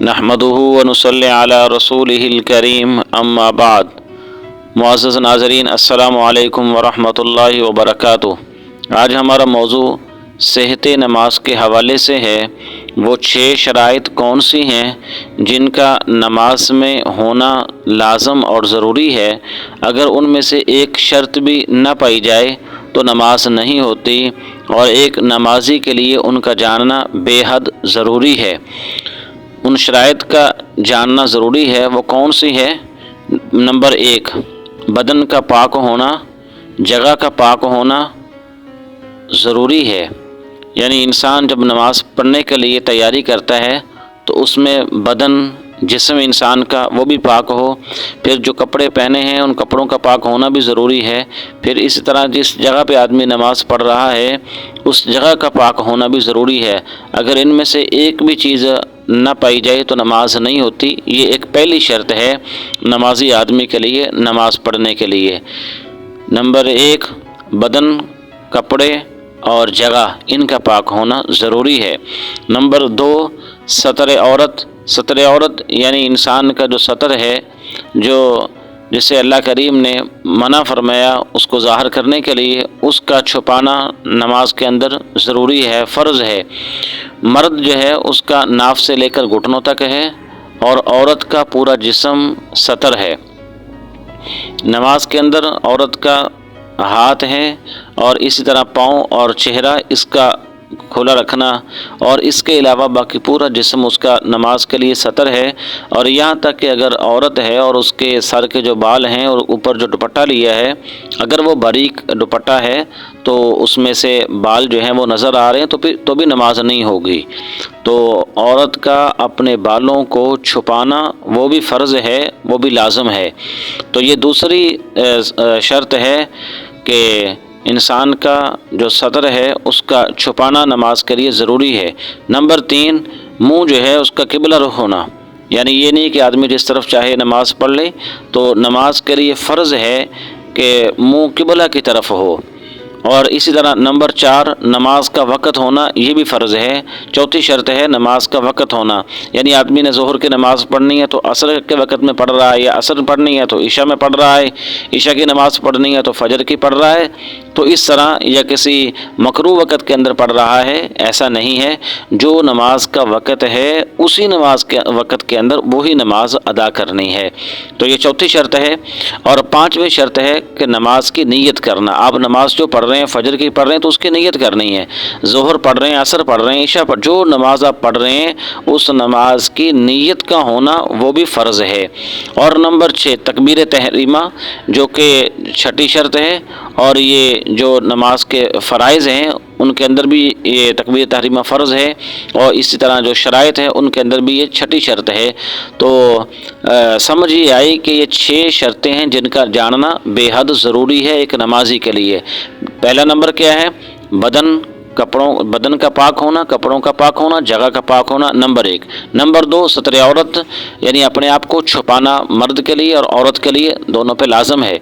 नहमदुहु व नुसल्ली अला रसूलिहिल करीम अम्मा बाद। मुअज़्ज़ज़ नाज़रीन, अस्सलामु अलैकुम व रहमतुल्लाहि व बरकातुहू। आज हमारा मौजू सेहत नमाज के हवाले से है। वो 6 शराइत कौन सी हैं जिनका नमाज में होना लाज़म और ज़रूरी है। अगर उनमें से एक शर्त भी न पाई जाए तो नमाज नहीं होती और एक नमाजी के लिए उनका जानना बेहद ज़रूरी है। उन शराइत का जानना ज़रूरी है, वो कौन सी है। नंबर 1, बदन का पाक होना, जगह का पाक होना ज़रूरी है। यानी इंसान जब नमाज़ पढ़ने के लिए तैयारी करता है तो उसमें बदन, जिस्म इंसान का वो भी पाक हो। फिर जो कपड़े पहने हैं उन कपड़ों का पाक होना भी ज़रूरी है। फिर इसी तरह जिस जगह पे आदमी नमाज़ पढ़ रहा है उस जगह का पाक होना भी ज़रूरी है। अगर इनमें से एक भी चीज़ न पाई जाए तो नमाज नहीं होती। ये एक पहली शर्त है नमाजी आदमी के लिए, नमाज पढ़ने के लिए। नंबर 1, बदन, कपड़े और जगह इनका पाक होना ज़रूरी है। नंबर 2, सतर औरत। सतर औरत यानी इंसान का जो सतर है, जो जिसे अल्लाह करीम ने मना फरमाया उसको ज़ाहिर करने के लिए, उसका छुपाना नमाज के अंदर ज़रूरी है, फ़र्ज़ है। मर्द जो है उसका नाफ से लेकर घुटनों तक है और औरत का पूरा जिस्म सतर है। नमाज के अंदर औरत का हाथ है और इसी तरह पाँव और चेहरा इसका खुला रखना, और इसके अलावा बाकी पूरा जिस्म उसका नमाज के लिए सतर है। और यहाँ तक कि अगर औरत है और उसके सर के जो बाल हैं और ऊपर जो दुपट्टा लिया है, अगर वो बारीक दुपट्टा है तो उसमें से बाल जो हैं वो नज़र आ रहे हैं तो भी नमाज नहीं होगी। तो औरत का अपने बालों को छुपाना वो भी फ़र्ज़ है, वो भी लाज़म है। तो ये दूसरी शर्त है कि इंसान का जो सतर है उसका छुपाना नमाज के लिए ज़रूरी है। नंबर 3, मुंह जो है उसका किबला रुख होना। यानी ये नहीं कि आदमी जिस तरफ चाहे नमाज पढ़ ले, तो नमाज के लिए फ़र्ज़ है कि मुंह किबला की तरफ हो। और इसी तरह नंबर 4, नमाज का वक़्त होना, ये भी फ़र्ज़ है। चौथी शर्त है नमाज का वक़्त होना। यानी आदमी ने ज़ोहर की नमाज़ पढ़नी है तो असर के वक़्त में पढ़ रहा है, या असर पढ़नी है तो ईशा में पढ़ रहा है, ईशा की नमाज़ पढ़नी है तो फजर की पढ़ रहा है, तो इस तरह या किसी मकरू वक़्त के अंदर पढ़ रहा है, ऐसा नहीं है। जो नमाज का वक़्त है उसी नमाज के वक़्त के अंदर वही नमाज अदा करनी है। तो ये चौथी शर्त है। और 5वीं शर्त है कि नमाज की नीयत करना। आप नमाज जो पढ़ रहे हैं, फजर की पढ़ रहे हैं तो उसकी नीयत करनी है। ज़ोहर पढ़ रहे हैं, असर पढ़ रहे हैं, ईशा पढ़, जो नमाज आप पढ़ रहे हैं उस नमाज की नीयत का होना वो भी फ़र्ज़ है। और नंबर 6, तकबीर तहरीमा, जो कि छठी शर्त है। और ये जो नमाज के फ़राइज़ हैं उनके अंदर भी ये तकबीर तहरीमा फ़र्ज़ है, और इसी तरह जो शराइत है उनके अंदर भी ये छठी शर्त है। तो समझ ये आई कि ये 6 शर्तें हैं जिनका जानना बेहद ज़रूरी है एक नमाजी के लिए। पहला नंबर क्या है? बदन का पाक होना, कपड़ों का पाक होना, जगह का पाक होना, नंबर 1। नंबर 2, सतर औरत, यानी अपने आप को छुपाना मर्द के लिए और औरत के लिए दोनों पे लाजम है।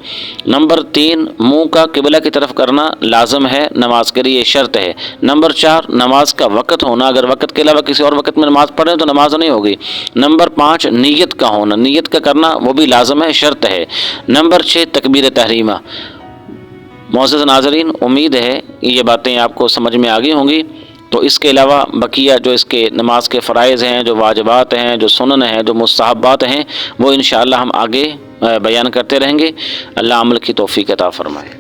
नंबर 3, मुंह का किबला की तरफ करना लाजम है, नमाज के लिए शर्त है। नंबर 4, नमाज का वक़्त होना, अगर वक़्त के अलावा किसी और वक़्त में नमाज पढ़ें तो नमाज नहीं होगी। नंबर 5, नीयत का होना, नीयत का करना वो भी लाजम है, शर्त है। नंबर 6, तकबीर तहरीमा। मुअज़्ज़ज़ नाज़रीन, उम्मीद है ये बातें आपको समझ में आ गई होंगी। तो इसके अलावा बकिया जो इसके नमाज के फ़राइज़ हैं, जो वाजिबात हैं, जो सुनन हैं, जो मुस्तहब्बात हैं, वो इंशाअल्लाह हम आगे बयान करते रहेंगे। अल्लाह अमल की तौफ़ीक़ अता फ़रमाए।